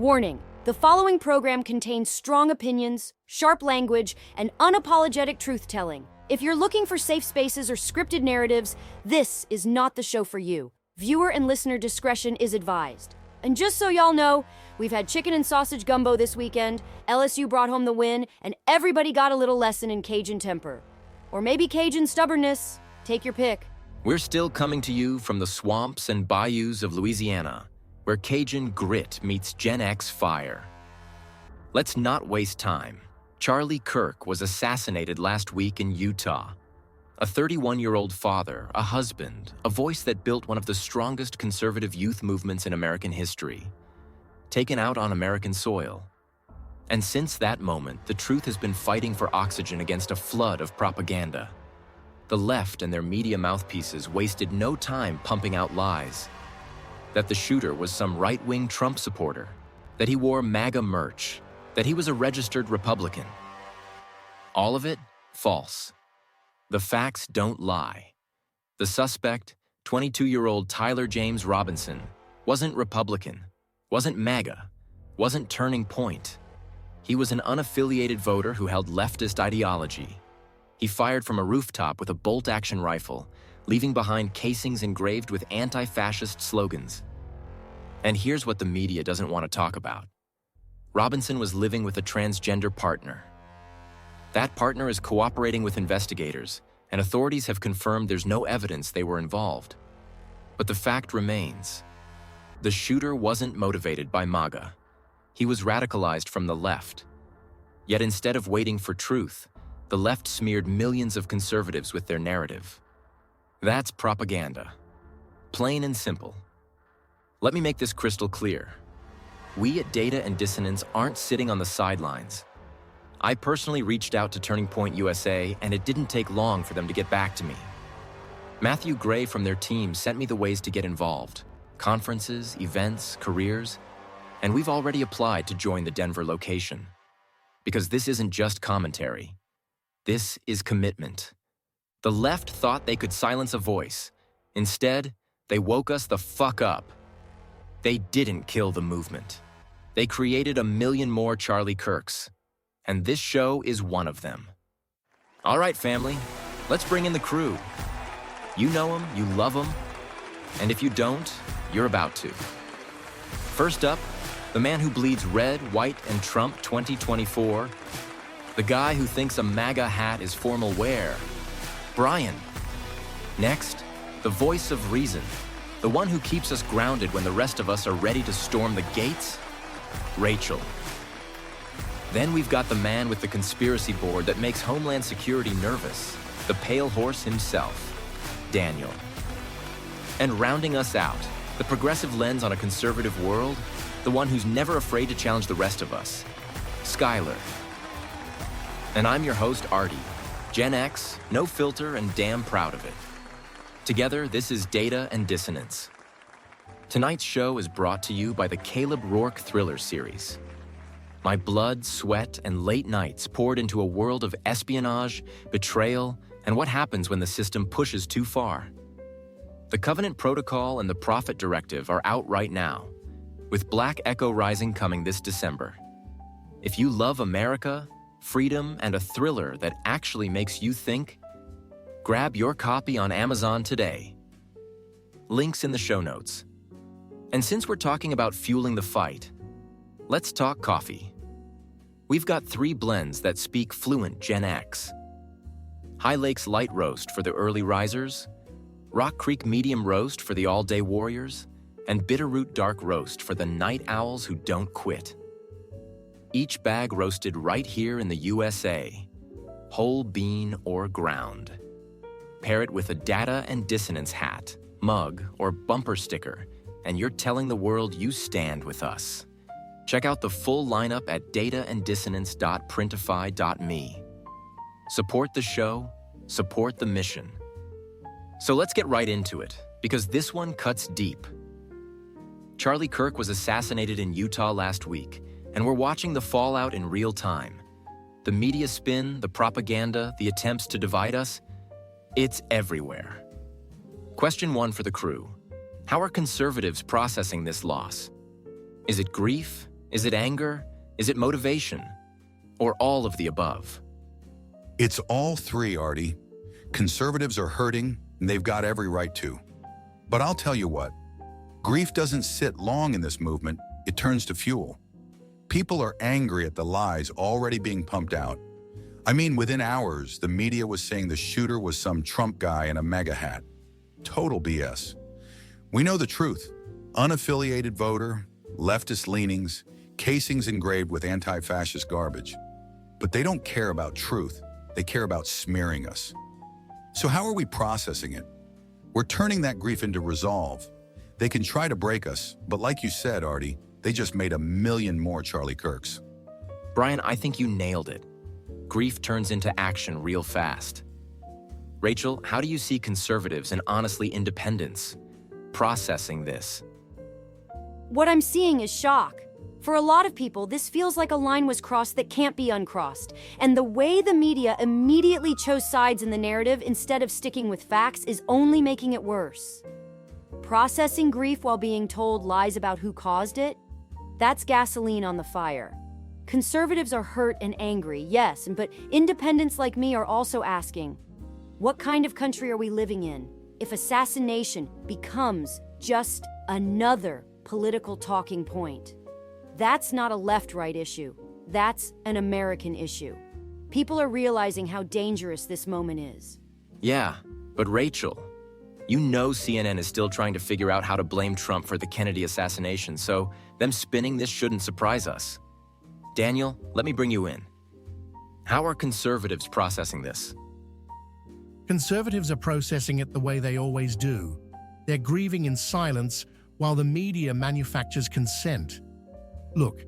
Warning, the following program contains strong opinions, sharp language, and unapologetic truth-telling. If you're looking for safe spaces or scripted narratives, this is not the show for you. Viewer and listener discretion is advised. And just so y'all know, we've had chicken and sausage gumbo this weekend, LSU brought home the win, and everybody got a little lesson in Cajun temper. Or maybe Cajun stubbornness. Take your pick. We're still coming to you from the swamps and bayous of Louisiana, where Cajun grit meets Gen X fire. Let's not waste time. Charlie Kirk was assassinated last week in Utah. A 31-year-old father, a husband, a voice that built one of the strongest conservative youth movements in American history. Taken out on American soil. And since that moment, the truth has been fighting for oxygen against a flood of propaganda. The left and their media mouthpieces wasted no time pumping out lies. That the shooter was some right-wing Trump supporter, that he wore MAGA merch, that he was a registered Republican. All of it, false. The facts don't lie. The suspect, 22-year-old Tyler James Robinson, wasn't Republican, wasn't MAGA, wasn't Turning Point. He was an unaffiliated voter who held leftist ideology. He fired from a rooftop with a bolt-action rifle, leaving behind casings engraved with anti-fascist slogans. And here's what the media doesn't want to talk about. Robinson was living with a transgender partner. That partner is cooperating with investigators, and authorities have confirmed there's no evidence they were involved. But the fact remains. The shooter wasn't motivated by MAGA. He was radicalized from the left. Yet instead of waiting for truth, the left smeared millions of conservatives with their narrative. That's propaganda. Plain and simple. Let me make this crystal clear. We at Data and Dissonance aren't sitting on the sidelines. I personally reached out to Turning Point USA, and it didn't take long for them to get back to me. Matthew Gray from their team sent me the ways to get involved. Conferences, events, careers, and we've already applied to join the Denver location. Because this isn't just commentary. This is commitment. The left thought they could silence a voice. Instead, they woke us the fuck up. They didn't kill the movement. They created a million more Charlie Kirks. And this show is one of them. All right, family, let's bring in the crew. You know them, you love them, and if you don't, you're about to. First up, the man who bleeds red, white, and Trump 2024. The guy who thinks a MAGA hat is formal wear. Brian. Next, the voice of reason. The one who keeps us grounded when the rest of us are ready to storm the gates. Rachel. Then we've got the man with the conspiracy board that makes Homeland Security nervous. The pale horse himself. Daniel. And rounding us out, the progressive lens on a conservative world, the one who's never afraid to challenge the rest of us. Skylar. And I'm your host, Artie. Gen X, no filter, and damn proud of it. Together, this is Data and Dissonance. Tonight's show is brought to you by the Caleb Rourke Thriller series. My blood, sweat, and late nights poured into a world of espionage, betrayal, and what happens when the system pushes too far. The Covenant Protocol and the Prophet Directive are out right now, with Black Echo Rising coming this December. If you love America, freedom, and a thriller that actually makes you think, grab your copy on Amazon today. Links in the show notes. And since we're talking about fueling the fight, let's talk coffee. We've got 3 blends that speak fluent Gen X. High Lakes Light Roast for the early risers, Rock Creek Medium Roast for the all-day warriors, and Bitterroot Dark Roast for the night owls who don't quit. Each bag roasted right here in the USA, whole bean or ground. Pair it with a Data and Dissonance hat, mug, or bumper sticker, and you're telling the world you stand with us. Check out the full lineup at dataanddissonance.printify.me. Support the show, support the mission. So let's get right into it, because this one cuts deep. Charlie Kirk was assassinated in Utah last week, and we're watching the fallout in real time. The media spin, the propaganda, the attempts to divide us, it's everywhere. Question 1 for the crew. How are conservatives processing this loss? Is it grief, Is it anger? Is it motivation? Or all of the above? It's all three, Artie. Conservatives are hurting, and they've got every right to. But I'll tell you what, grief doesn't sit long in this movement, it turns to fuel. People are angry at the lies already being pumped out. I mean, within hours, the media was saying the shooter was some Trump guy in a MAGA hat. Total BS. We know the truth. Unaffiliated voter, leftist leanings, casings engraved with anti-fascist garbage. But they don't care about truth. They care about smearing us. So how are we processing it? We're turning that grief into resolve. They can try to break us, but like you said, Artie, they just made a million more Charlie Kirks. Brian, I think you nailed it. Grief turns into action real fast. Rachel, how do you see conservatives and honestly independents processing this? What I'm seeing is shock. For a lot of people, this feels like a line was crossed that can't be uncrossed. And the way the media immediately chose sides in the narrative instead of sticking with facts is only making it worse. Processing grief while being told lies about who caused it? That's gasoline on the fire. Conservatives are hurt and angry, yes, but independents like me are also asking, what kind of country are we living in if assassination becomes just another political talking point? That's not a left-right issue. That's an American issue. People are realizing how dangerous this moment is. Yeah, but Rachel, you know CNN is still trying to figure out how to blame Trump for the Kennedy assassination, so them spinning this shouldn't surprise us. Daniel, let me bring you in. How are conservatives processing this? Conservatives are processing it the way they always do. They're grieving in silence while the media manufactures consent. Look,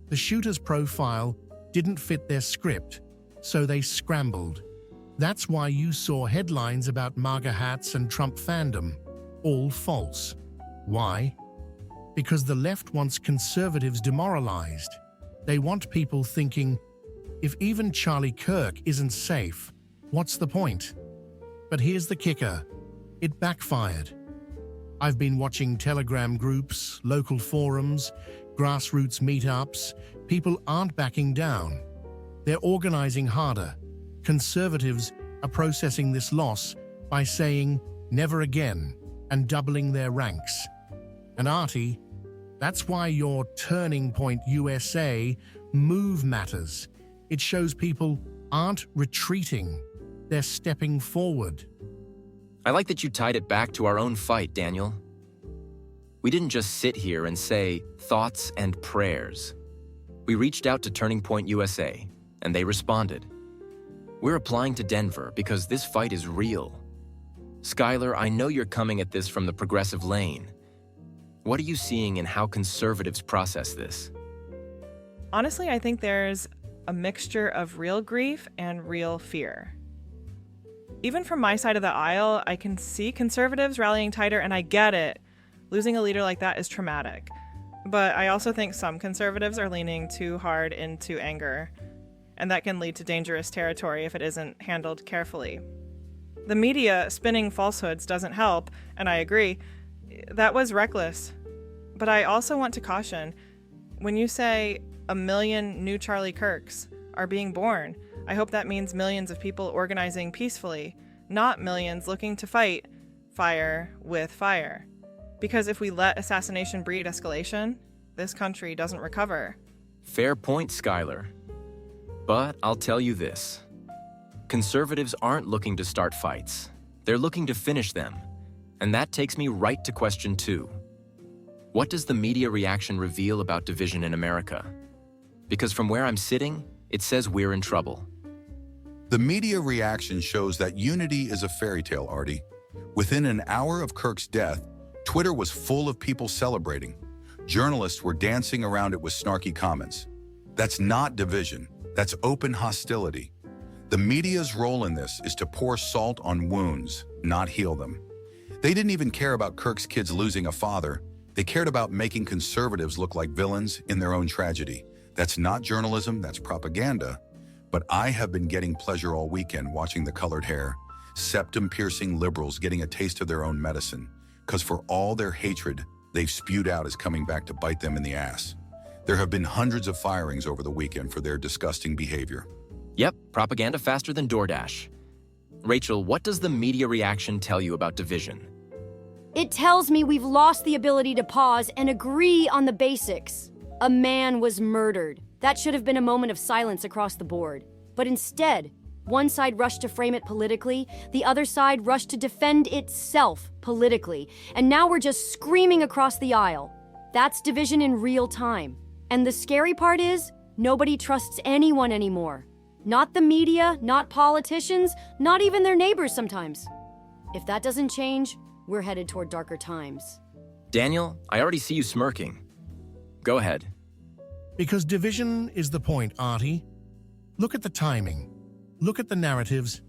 the shooter's profile didn't fit their script, so they scrambled. That's why you saw headlines about MAGA hats and Trump fandom, all false. Why? Because the left wants conservatives demoralized. They want people thinking, if even Charlie Kirk isn't safe, what's the point? But here's the kicker. It backfired. I've been watching Telegram groups, local forums, grassroots meetups. People aren't backing down. They're organizing harder. Conservatives are processing this loss by saying, never again, and doubling their ranks. And Artie, that's why your Turning Point USA move matters. It shows people aren't retreating, they're stepping forward. I like that you tied it back to our own fight, Daniel. We didn't just sit here and say thoughts and prayers. We reached out to Turning Point USA, and they responded. We're applying to Denver because this fight is real. Skylar, I know you're coming at this from the progressive lane. What are you seeing in how conservatives process this? Honestly, I think there's a mixture of real grief and real fear. Even from my side of the aisle, I can see conservatives rallying tighter, and I get it. Losing a leader like that is traumatic. But I also think some conservatives are leaning too hard into anger, and that can lead to dangerous territory if it isn't handled carefully. The media spinning falsehoods doesn't help, and I agree. That was reckless. But I also want to caution, when you say 1 million new Charlie Kirks are being born, I hope that means millions of people organizing peacefully, not millions looking to fight fire with fire. Because if we let assassination breed escalation, this country doesn't recover. Fair point, Skylar. But I'll tell you this. Conservatives aren't looking to start fights. They're looking to finish them. And that takes me right to question 2. What does the media reaction reveal about division in America? Because from where I'm sitting, it says we're in trouble. The media reaction shows that unity is a fairy tale, Artie. Within an hour of Kirk's death, Twitter was full of people celebrating. Journalists were dancing around it with snarky comments. That's not division. That's open hostility. The media's role in this is to pour salt on wounds, not heal them. They didn't even care about Kirk's kids losing a father. They cared about making conservatives look like villains in their own tragedy. That's not journalism, that's propaganda. But I have been getting pleasure all weekend watching the colored hair, septum-piercing liberals getting a taste of their own medicine. Because for all their hatred, they've spewed out is coming back to bite them in the ass. There have been hundreds of firings over the weekend for their disgusting behavior. Yep, propaganda faster than DoorDash. Rachel, what does the media reaction tell you about division? It tells me we've lost the ability to pause and agree on the basics. A man was murdered. That should have been a moment of silence across the board. But instead, one side rushed to frame it politically, the other side rushed to defend itself politically, and now we're just screaming across the aisle. That's division in real time. And the scary part is, nobody trusts anyone anymore. Not the media, not politicians, not even their neighbors sometimes. If that doesn't change, we're headed toward darker times. Daniel, I already see you smirking. Go ahead. Because division is the point, Artie. Look at the timing. Look at the narratives.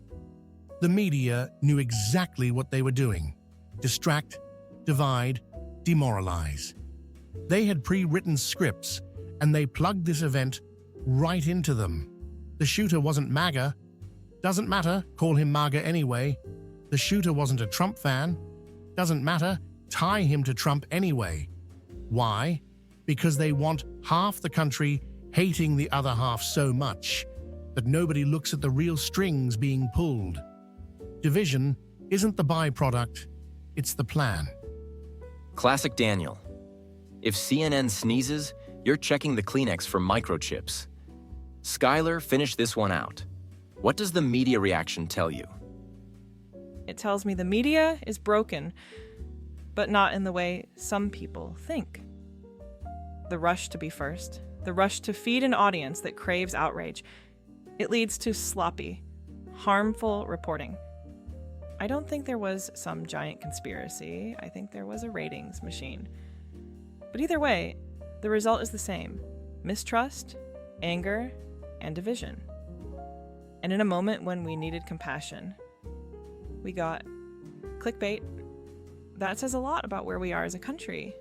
The media knew exactly what they were doing. Distract, divide, demoralize. They had pre-written scripts, and they plugged this event right into them. The shooter wasn't MAGA. Doesn't matter, call him MAGA anyway. The shooter wasn't a Trump fan. Doesn't matter, tie him to Trump anyway. Why? Because they want half the country hating the other half so much that nobody looks at the real strings being pulled. Division isn't the byproduct, it's the plan. Classic Daniel. If CNN sneezes, you're checking the Kleenex for microchips. Skylar, finish this one out. What does the media reaction tell you? It tells me the media is broken, but not in the way some people think. The rush to be first, the rush to feed an audience that craves outrage, it leads to sloppy, harmful reporting. I don't think there was some giant conspiracy. I think there was a ratings machine. But either way, the result is the same: mistrust, anger, and division. And in a moment when we needed compassion, we got clickbait. That says a lot about where we are as a country.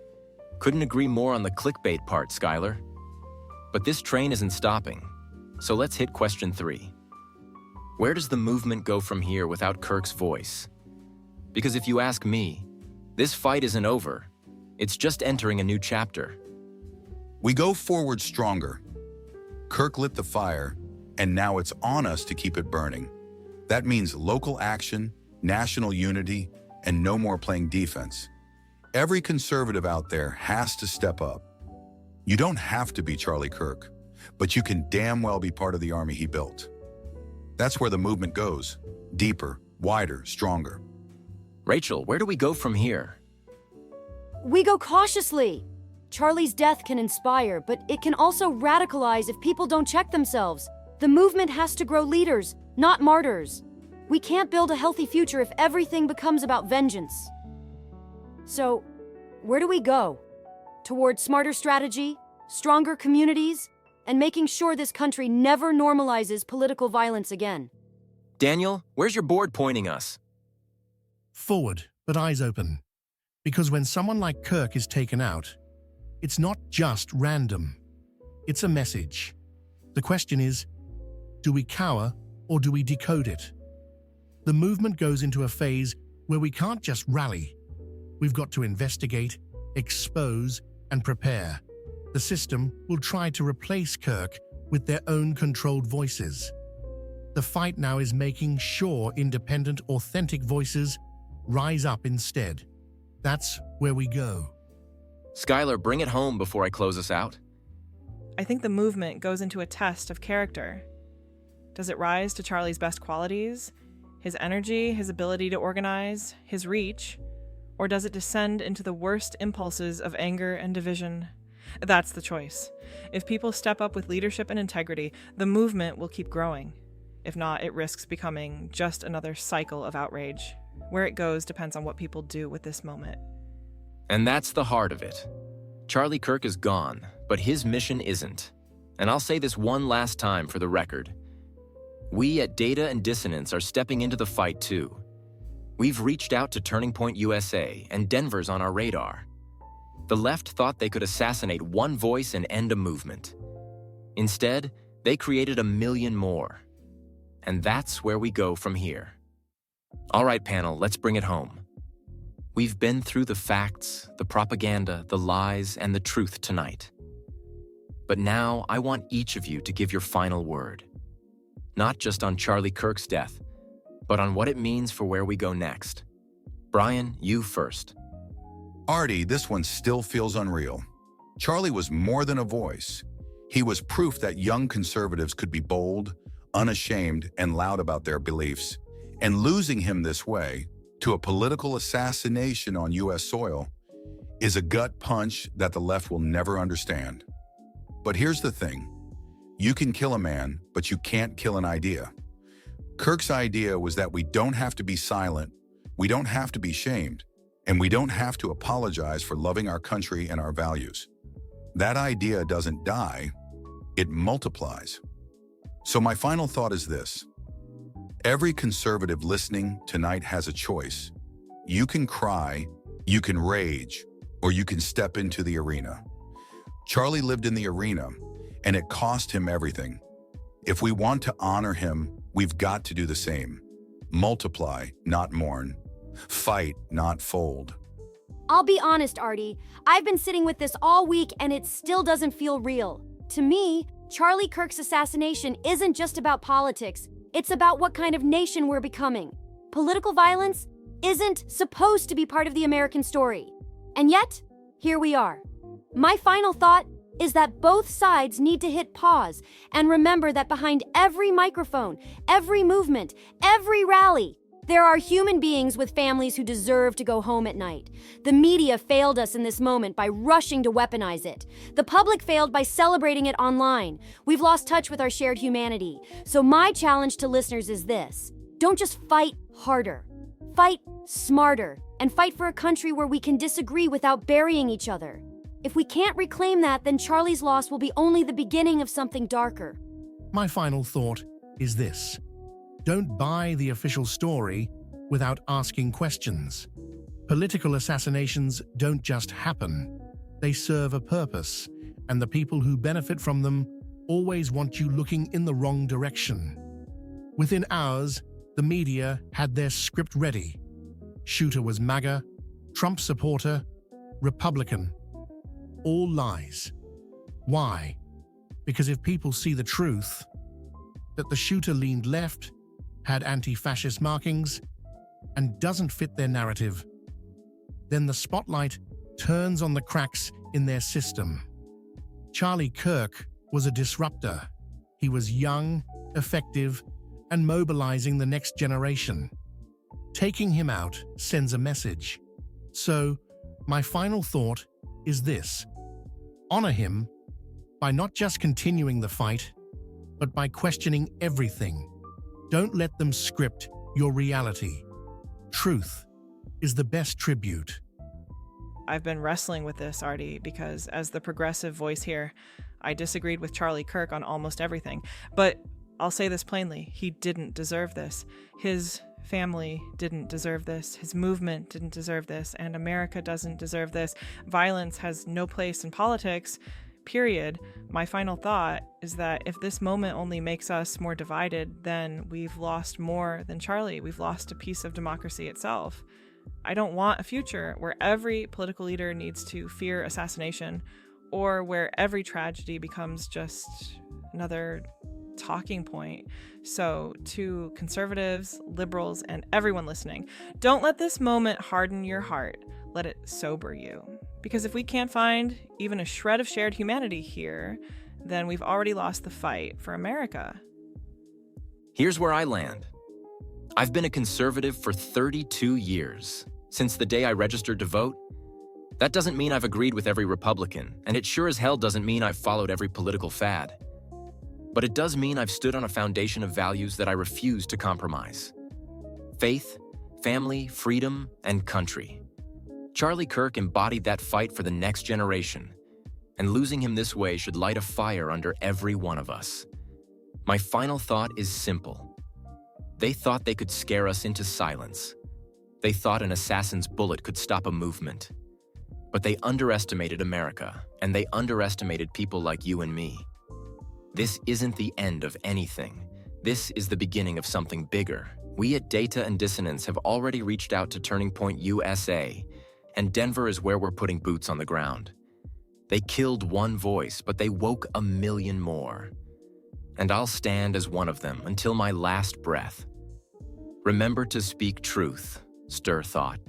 Couldn't agree more on the clickbait part, Skylar. But this train isn't stopping, so let's hit question 3. Where does the movement go from here without Kirk's voice? Because if you ask me, this fight isn't over. It's just entering a new chapter. We go forward stronger. Kirk lit the fire, and now it's on us to keep it burning. That means local action, national unity, and no more playing defense. Every conservative out there has to step up. You don't have to be Charlie Kirk, but you can damn well be part of the army he built. That's where the movement goes: deeper, wider, stronger. Rachel, where do we go from here? We go cautiously. Charlie's death can inspire, but it can also radicalize if people don't check themselves. The movement has to grow leaders, not martyrs. We can't build a healthy future if everything becomes about vengeance. So, where do we go? Toward smarter strategy, stronger communities, and making sure this country never normalizes political violence again. Daniel, where's your board pointing us? Forward, but eyes open. Because when someone like Kirk is taken out, it's not just random. It's a message. The question is, do we cower or do we decode it? The movement goes into a phase where we can't just rally. We've got to investigate, expose, and prepare. The system will try to replace Kirk with their own controlled voices. The fight now is making sure independent, authentic voices rise up instead. That's where we go. Skylar, bring it home before I close us out. I think the movement goes into a test of character. Does it rise to Charlie's best qualities? His energy, his ability to organize, his reach? Or does it descend into the worst impulses of anger and division? That's the choice. If people step up with leadership and integrity, the movement will keep growing. If not, it risks becoming just another cycle of outrage. Where it goes depends on what people do with this moment. And that's the heart of it. Charlie Kirk is gone, but his mission isn't. And I'll say this one last time for the record. We at Data and Dissonance are stepping into the fight too. We've reached out to Turning Point USA, and Denver's on our radar. The left thought they could assassinate one voice and end a movement. Instead, they created 1 million more. And that's where we go from here. All right, panel, let's bring it home. We've been through the facts, the propaganda, the lies, and the truth tonight. But now I want each of you to give your final word. Not just on Charlie Kirk's death, but on what it means for where we go next. Brian, you first. Artie, this one still feels unreal. Charlie was more than a voice. He was proof that young conservatives could be bold, unashamed, and loud about their beliefs. And losing him this way, to a political assassination on U.S. soil, is a gut punch that the left will never understand. But here's the thing. You can kill a man, but you can't kill an idea. Kirk's idea was that we don't have to be silent, we don't have to be shamed, and we don't have to apologize for loving our country and our values. That idea doesn't die, it multiplies. So my final thought is this. Every conservative listening tonight has a choice. You can cry, you can rage, or you can step into the arena. Charlie lived in the arena, and it cost him everything. If we want to honor him, we've got to do the same. Multiply, not mourn. Fight, not fold. I'll be honest, Artie. I've been sitting with this all week and it still doesn't feel real. To me, Charlie Kirk's assassination isn't just about politics. It's about what kind of nation we're becoming. Political violence isn't supposed to be part of the American story. And yet, here we are. My final thought is that both sides need to hit pause and remember that behind every microphone, every movement, every rally, there are human beings with families who deserve to go home at night. The media failed us in this moment by rushing to weaponize it. The public failed by celebrating it online. We've lost touch with our shared humanity. So my challenge to listeners is this. Don't just fight harder. Fight smarter. And fight for a country where we can disagree without burying each other. If we can't reclaim that, then Charlie's loss will be only the beginning of something darker. My final thought is this. Don't buy the official story without asking questions. Political assassinations don't just happen. They serve a purpose, and the people who benefit from them always want you looking in the wrong direction. Within hours, the media had their script ready. Shooter was MAGA, Trump supporter, Republican. All lies. Why? Because if people see the truth, that the shooter leaned left, had anti-fascist markings, and doesn't fit their narrative, then the spotlight turns on the cracks in their system. Charlie Kirk was a disruptor. He was young, effective, and mobilizing the next generation. Taking him out sends a message. So, my final thought is this. Honor him by not just continuing the fight, but by questioning everything. Don't let them script your reality. Truth is the best tribute. I've been wrestling with this, Artie, because as the progressive voice here, I disagreed with Charlie Kirk on almost everything. But I'll say this plainly, he didn't deserve this. His family didn't deserve this. His movement didn't deserve this. And America doesn't deserve this. Violence has no place in politics, period. My final thought is that if this moment only makes us more divided, then we've lost more than Charlie. We've lost a piece of democracy itself. I don't want a future where every political leader needs to fear assassination or where every tragedy becomes just another talking point. So to conservatives, liberals, and everyone listening, don't let this moment harden your heart. Let it sober you. Because if we can't find even a shred of shared humanity here, then we've already lost the fight for America. Here's where I land. I've been a conservative for 32 years, since the day I registered to vote. That doesn't mean I've agreed with every Republican, and it sure as hell doesn't mean I've followed every political fad. But it does mean I've stood on a foundation of values that I refuse to compromise. Faith, family, freedom, and country. Charlie Kirk embodied that fight for the next generation, and losing him this way should light a fire under every one of us. My final thought is simple. They thought they could scare us into silence. They thought an assassin's bullet could stop a movement. But they underestimated America, and they underestimated people like you and me. This isn't the end of anything. This is the beginning of something bigger. We at Data and Dissonance have already reached out to Turning Point USA, and Denver is where we're putting boots on the ground. They killed one voice, but they woke a million more. And I'll stand as one of them until my last breath. Remember to speak truth, stir thought,